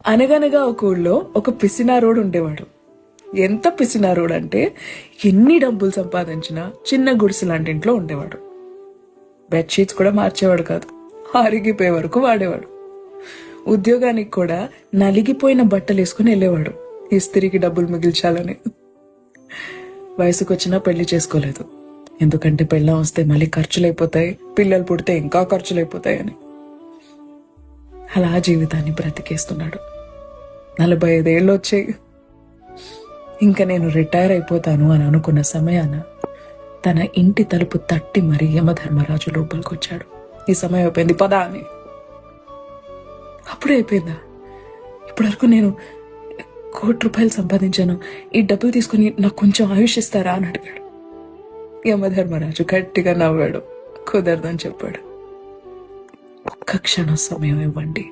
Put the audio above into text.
అనగనగా ఒక ఊళ్ళో ఒక పిసినారోడు ఉండేవాడు. ఎంత పిసినారోడు అంటే ఎన్ని డబ్బులు సంపాదించినా చిన్న గుడిసె లాంటి ఇంట్లో ఉండేవాడు. బెడ్షీట్స్ కూడా మార్చేవాడు కాదు, అరిగిపోయే వరకు వాడేవాడు. ఉద్యోగానికి కూడా నలిగిపోయిన బట్టలు వేసుకుని వెళ్ళేవాడు, ఇస్త్రీకి డబ్బులు మిగిల్చాలని. వయసుకొచ్చినా పెళ్లి చేసుకోలేదు, ఎందుకంటే పెళ్ళం వస్తే మళ్ళీ ఖర్చులైపోతాయి, పిల్లలు పుడితే ఇంకా ఖర్చులైపోతాయని. అలా జీవితాన్ని బ్రతికేస్తున్నాడు. 45 ఏళ్ళు వచ్చాయి. ఇంకా నేను రిటైర్ అయిపోతాను అని అనుకున్న సమయాన తన ఇంటి తలుపు తట్టి మరీ యమధర్మరాజు లోపలికొచ్చాడు. ఈ సమయం అయిపోయింది, పదా అని. అప్పుడే అయిపోయిందా? ఇప్పటివరకు నేను ₹1,00,00,000 సంపాదించాను, ఈ డబ్బులు తీసుకుని నాకు కొంచెం ఆయుష్ ఇస్తారా అని అడిగాడు. యమధర్మరాజు గట్టిగా నవ్వాడు. కుదరదని చెప్పాడు. ఒక్క క్షణం సమయం ఇవ్వండి,